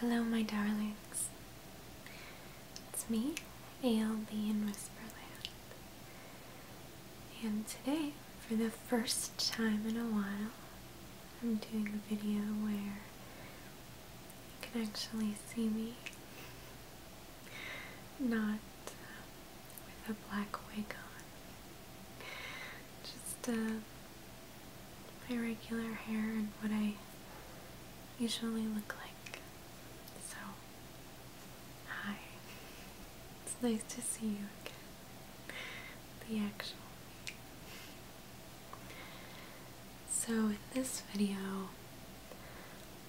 Hello, my darlings. It's me, ALB in Whisperland. And today, for the first time in a while, I'm doing a video where you can actually see me, not with a black wig on. Just my regular hair and what I usually look like. So, hi. It's nice to see you again. The actual me. So in this video,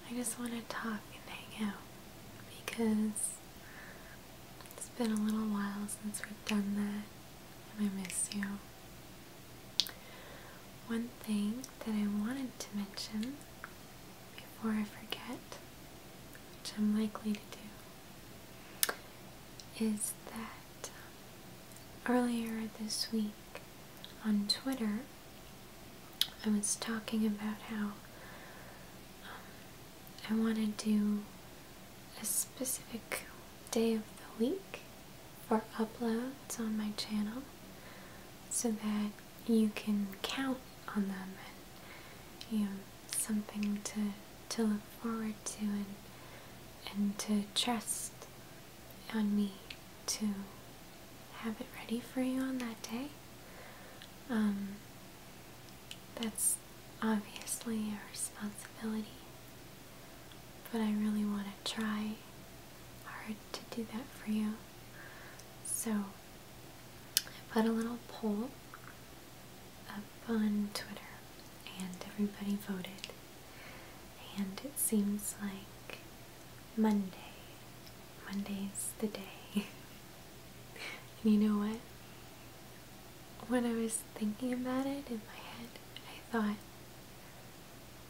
I just want to talk and hang out because it's been a little while since we've done that and I miss you. One thing that I wanted to mention before I forget, which I'm likely to do, is that earlier this week on Twitter I was talking about how I want to do a specific day of the week for uploads on my channel so that you can count on them and, you know, something to look forward to and to trust on me to have it ready for you on that day. That's obviously a responsibility, but I really want to try hard to do that for you. So I put a little poll up on Twitter and everybody voted, and it seems like Monday's the day. And you know what? When I was thinking about it in my head, I thought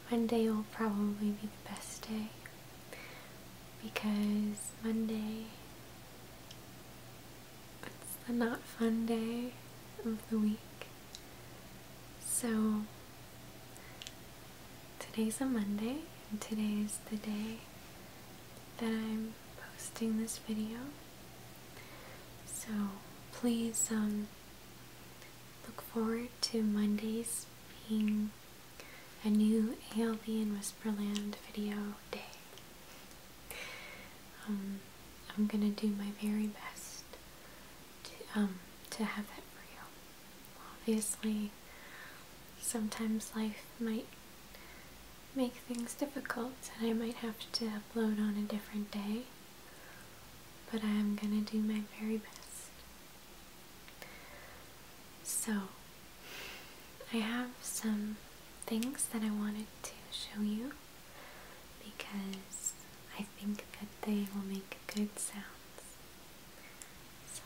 Monday will probably be the best day because Monday, it's the not fun day of the week. So today's a Monday and today's the day that I'm posting this video. So please look forward to Mondays being a new ALB in Whisperland video day. I'm gonna do my very best to have that for you. Obviously, sometimes life might make things difficult and I might have to upload on a different day, but I am gonna do my very best. So, I have some things that I wanted to show you because I think that they will make good sounds. So,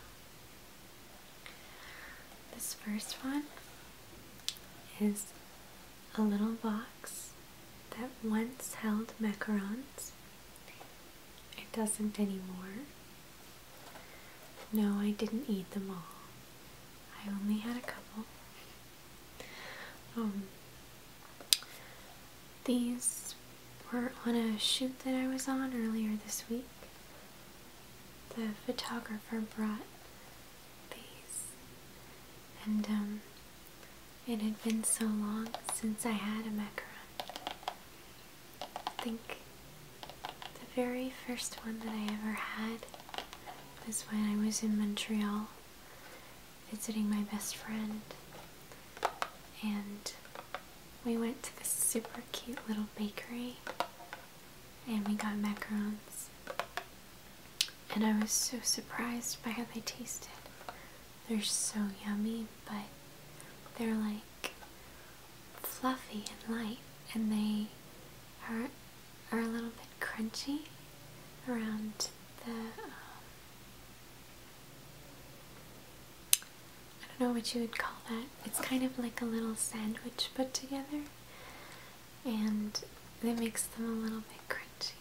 this first one is a little box that once held macarons. It doesn't anymore. No, I didn't eat them all. I only had a couple. These were on a shoot that I was on earlier this week. The photographer brought these, and it had been so long since I had a macaron. I think the very first one that I ever had was when I was in Montreal visiting my best friend, and we went to this super cute little bakery and we got macarons, and I was so surprised by how they tasted. They're so yummy, but they're like fluffy and light, and they are a little bit crunchy around the I don't know what you would call that. It's kind of like a little sandwich put together, and that makes them a little bit crunchy,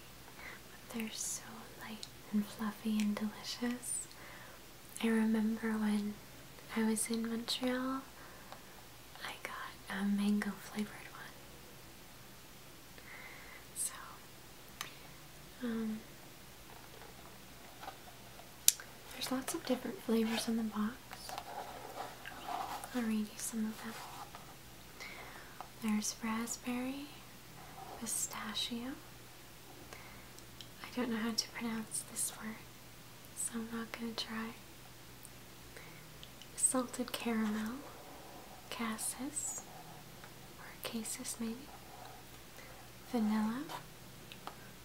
but they're so light and fluffy and delicious. I remember when I was in Montreal, I got a mango flavored one. So There's lots of different flavors in the box. I'll read you some of them. There's raspberry, pistachio. I don't know how to pronounce this word, so I'm not going to try. Salted caramel, cassis, or cassis maybe. Vanilla,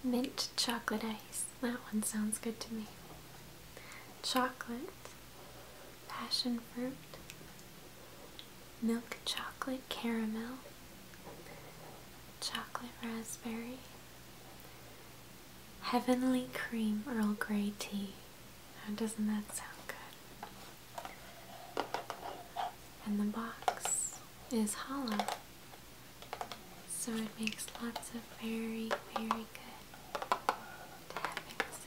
mint chocolate ice. That one sounds good to me. Chocolate, passion fruit, milk chocolate caramel, chocolate raspberry, heavenly cream Earl Grey tea. Now, doesn't that sound good? And the box is hollow, so it makes lots of very, very good tapping sound.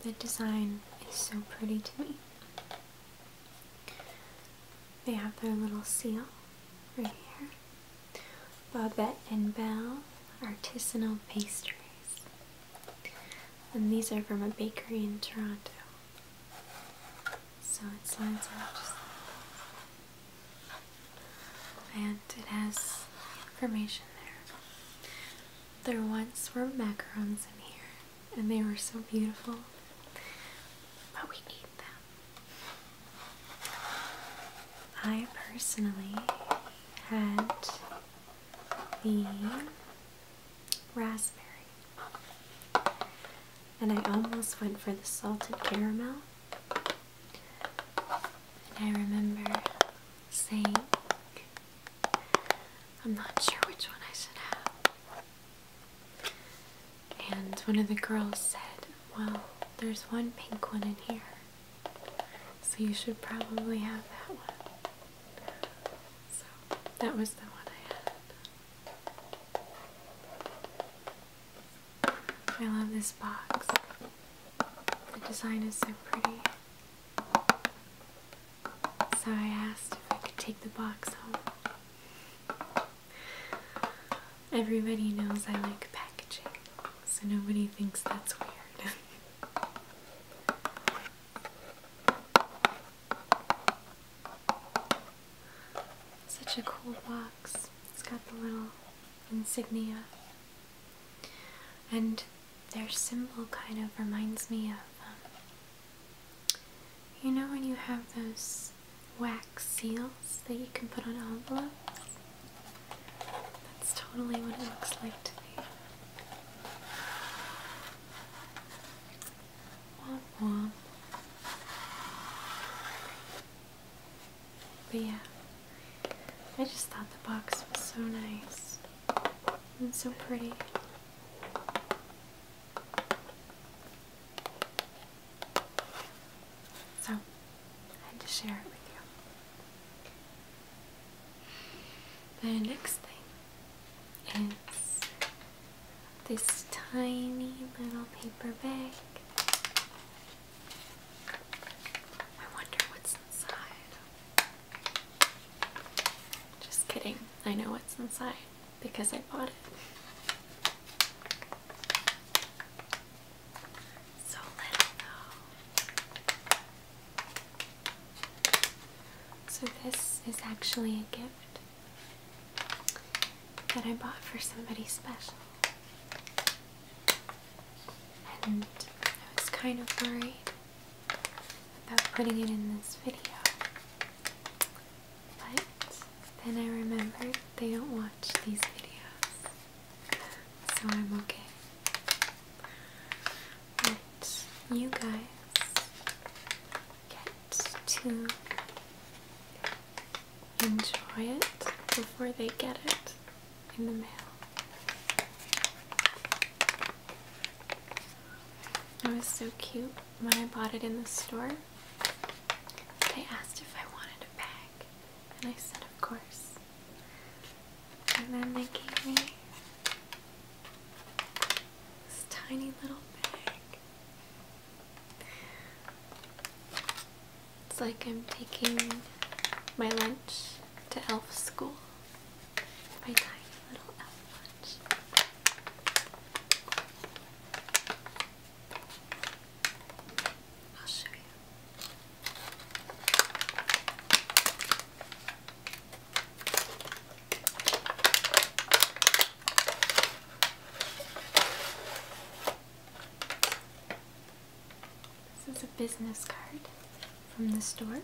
The design is so pretty to me. They have their little seal right here. Babette and Belle artisanal pastries. And these are from a bakery in Toronto. So it slides out just like that. And it has information there. There once were macarons in here, and they were so beautiful, but we need them. I personally had the raspberry, and I almost went for the salted caramel, and I remember saying, I'm not sure which one I should have. And one of the girls said, well, there's one pink one in here, so you should probably have that one. So that was the one I had. I love this box. The design is so pretty. So I asked if I could take the box home. Everybody knows I like packaging, so nobody thinks that's weird. Such a cool box. It's got the little insignia. And their symbol kind of reminds me of, you know when you have those wax seals that you can put on envelopes? That's totally what it looks like to me. Womp womp. But yeah, I just thought the box was so nice and so pretty. So, I had to share it with you. The next thing is this tiny little paper bag. I wonder what's inside. Just kidding. I know what's inside because I bought it. So little though. So this is actually a gift that I bought for somebody special. And I was kind of worried about putting it in this video. But then I remembered they don't watch these videos, so I'm okay. But you guys get to enjoy it before they get it in the mail. It was so cute. When I bought it in the store, they asked if I wanted a bag, and I said of course. And then they gave me this tiny little bag. It's like I'm taking my lunch to elf school. My tiny little elf lunch. I'll show you. This is a business card from the store.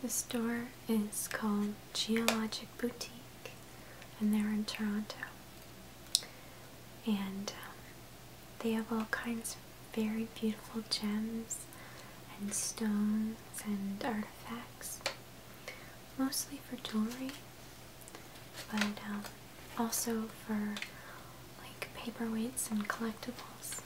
The store is called Geologic Boutique, and they're in Toronto. And they have all kinds of very beautiful gems and stones and artifacts, mostly for jewelry, but also for like paperweights and collectibles.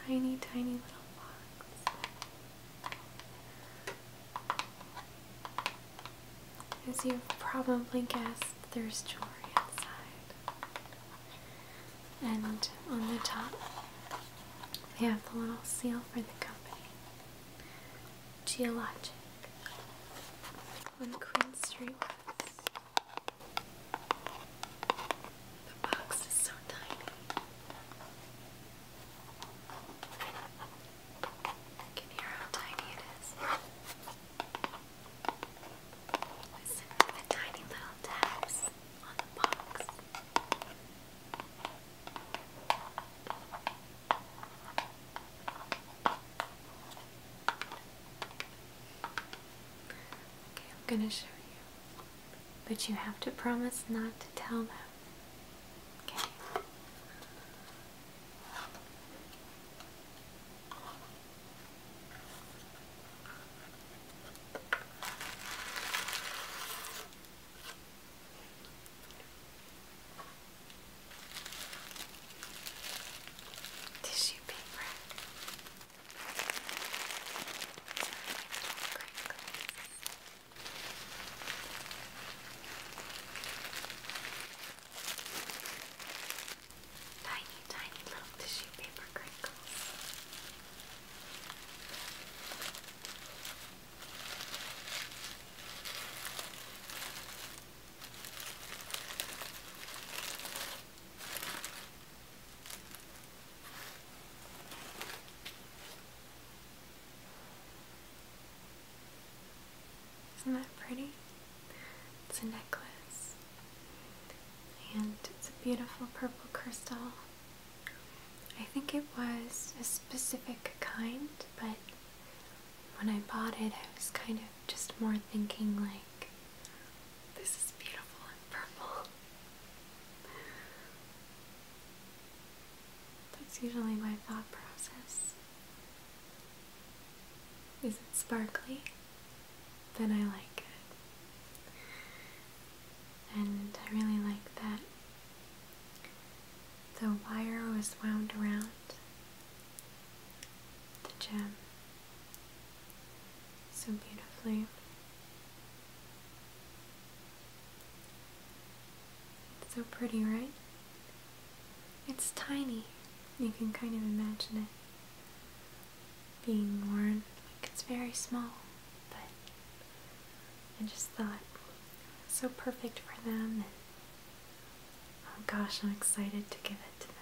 Tiny, tiny little box. As you've probably guessed, there's jewelry inside. And on the top, we have the little seal for the company. Geologic. On Queen Street West. The box is so tiny. You can hear how tiny it is. Listen to the tiny little taps on the box. Okay, I'm gonna show you. But you have to promise not to tell them. Okay? Tissue paper. Tiny, tiny little tissue paper crinkles. Isn't that pretty? It's a necklace. And it's a beautiful purple crystal. I think it was a specific kind, but when I bought it, I was kind of just more thinking like, this is beautiful and purple. That's usually my thought process. Is it sparkly? Then I like it. And I really like that the wire was wound around the gem so beautifully. It's so pretty, right? It's tiny. You can kind of imagine it being worn like it's very small, but I just thought so perfect for them, and oh gosh, I'm excited to give it to them.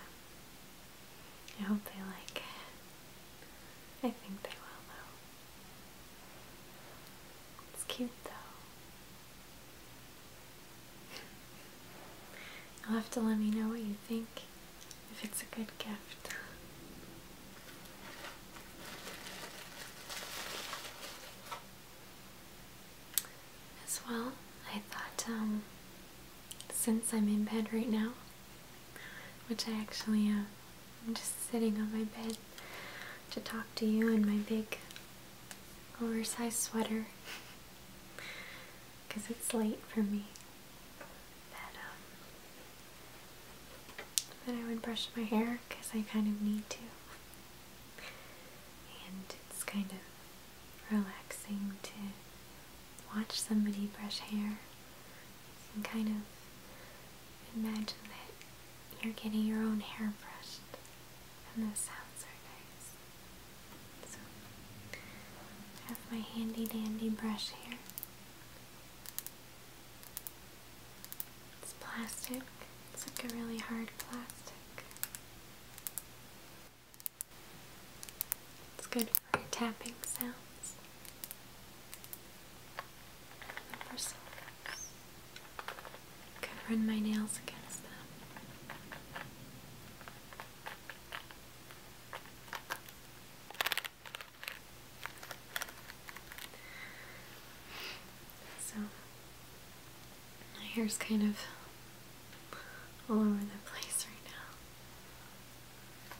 I hope they like it. I think they will though. It's cute though. You'll have to let me know what you think, if it's a good gift. As well, I thought, since I'm in bed right now, which I actually am, I'm just sitting on my bed to talk to you in my big oversized sweater, because it's late for me, that I would brush my hair, because I kind of need to, and it's kind of relaxing to watch somebody brush hair, you can kind of imagine that you're getting your own hair brushed, and those sounds are nice. So, I have my handy dandy brush here. It's plastic. It's like a really hard plastic. It's good for tapping sounds. And bristles. Could run my nails against them. So my hair's kind of all over the place right now.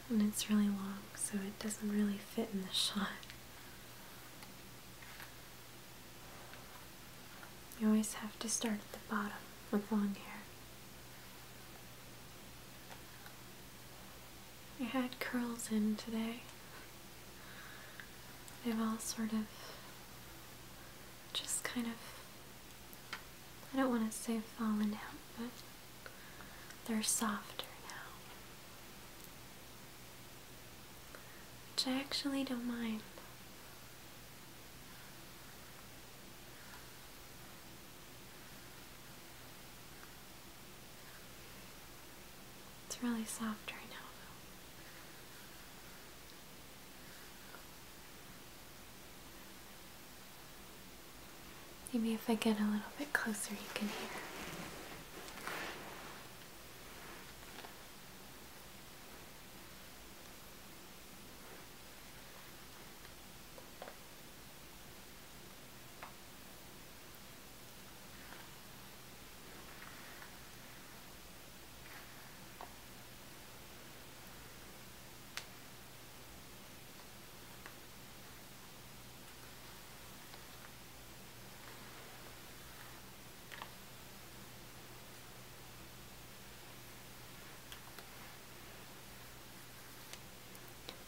And it's really long, so it doesn't really fit in the shot. You always have to start at the bottom with long hair. I had curls in today. They've all sort of just kind of, I don't want to say fallen out, but they're softer now. Which I actually don't mind. It's really soft right now, though. Maybe if I get a little bit closer, you can hear.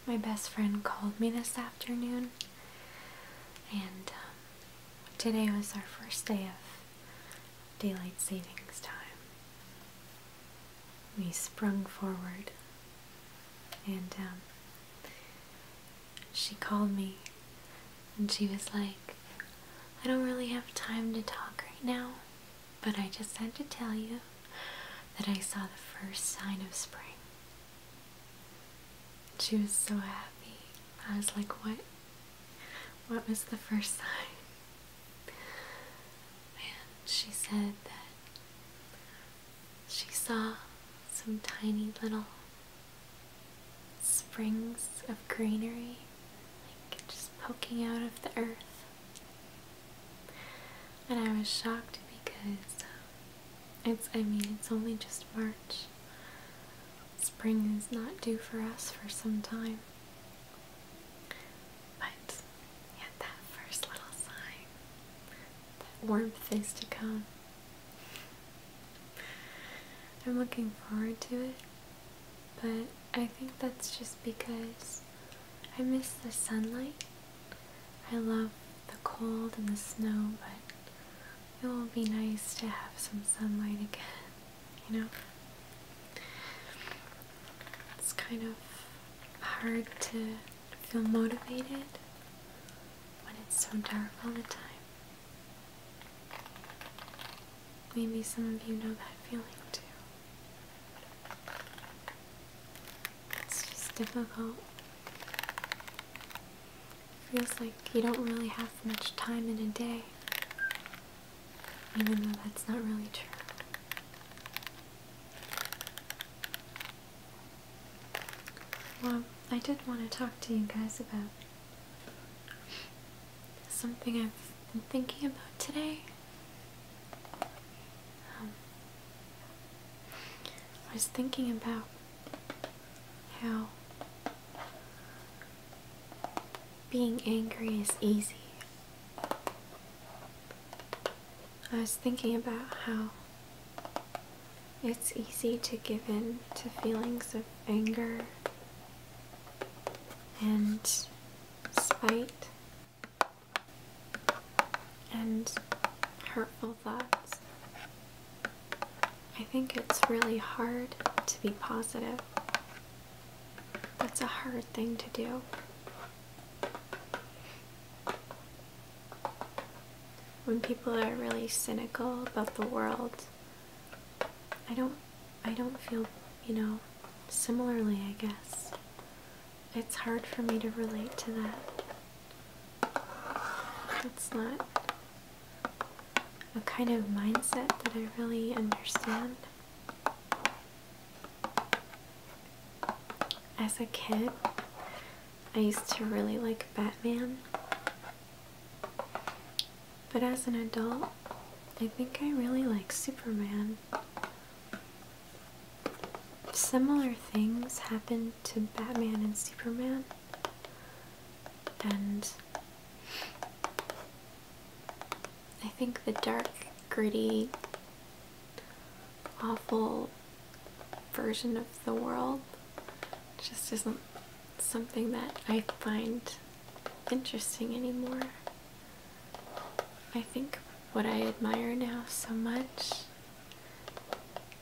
My best friend called me this afternoon, and today was our first day of daylight savings time. We sprung forward, and she called me, and she was like, I don't really have time to talk right now, but I just had to tell you that I saw the first sign of spring. She was so happy. I was like, what? What was the first sign? And she said that she saw some tiny little springs of greenery, like just poking out of the earth. And I was shocked because it's only just March. Spring is not due for us for some time. But yet that first little sign, that warmth is to come. I'm looking forward to it, but I think that's just because I miss the sunlight. I love the cold and the snow, but it will be nice to have some sunlight again, you know? It's kind of hard to feel motivated when it's so dark all the time. Maybe some of you know that feeling too. It's just difficult. It feels like you don't really have much time in a day, even though that's not really true. Well, I did want to talk to you guys about something I've been thinking about today. I was thinking about how being angry is easy. I was thinking about how it's easy to give in to feelings of anger and spite, and hurtful thoughts. I think it's really hard to be positive. That's a hard thing to do. When people are really cynical about the world, I don't feel, similarly, I guess. It's hard for me to relate to that. It's not a kind of mindset that I really understand. As a kid, I used to really like Batman. But as an adult, I think I really like Superman. Similar things happened to Batman and Superman, and I think the dark, gritty, awful version of the world just isn't something that I find interesting anymore. I think what I admire now so much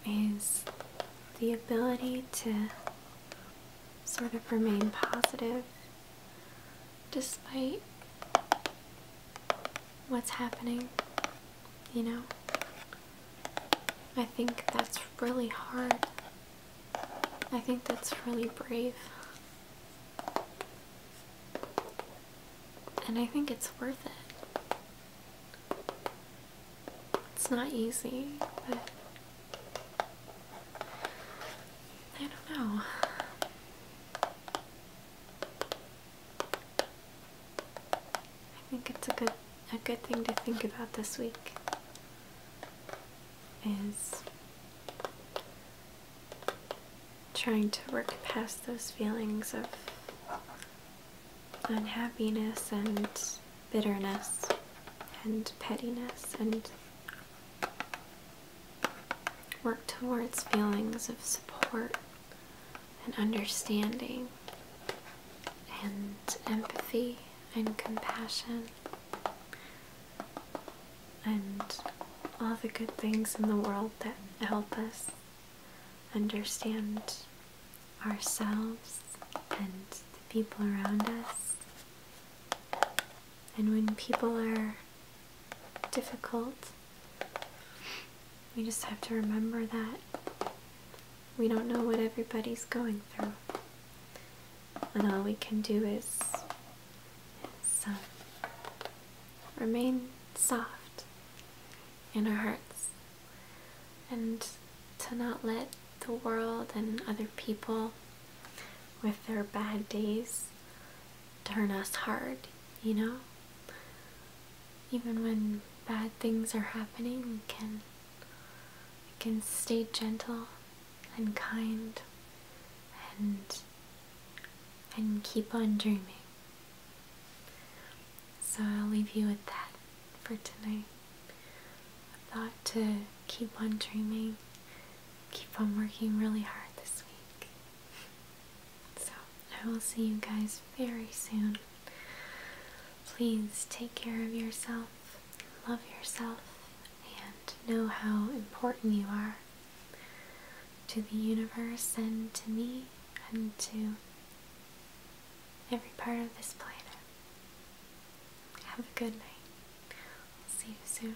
is the ability to sort of remain positive despite what's happening, I think that's really hard. I think that's really brave. And I think it's worth it. It's not easy, but I don't know. I think it's a good thing to think about this week is trying to work past those feelings of unhappiness and bitterness and pettiness, and work towards feelings of support and understanding and empathy and compassion and all the good things in the world that help us understand ourselves and the people around us. And when people are difficult, we just have to remember that we don't know what everybody's going through. And all we can do is remain soft in our hearts and to not let the world and other people with their bad days turn us hard, Even when bad things are happening, we can stay gentle and kind and keep on dreaming. So I'll leave you with that for tonight. A thought to keep on dreaming, keep on working really hard this week. So I will see you guys very soon. Please take care of yourself, love yourself, and know how important you are to the universe and to me and to every part of this planet. Have a good night. I'll see you soon.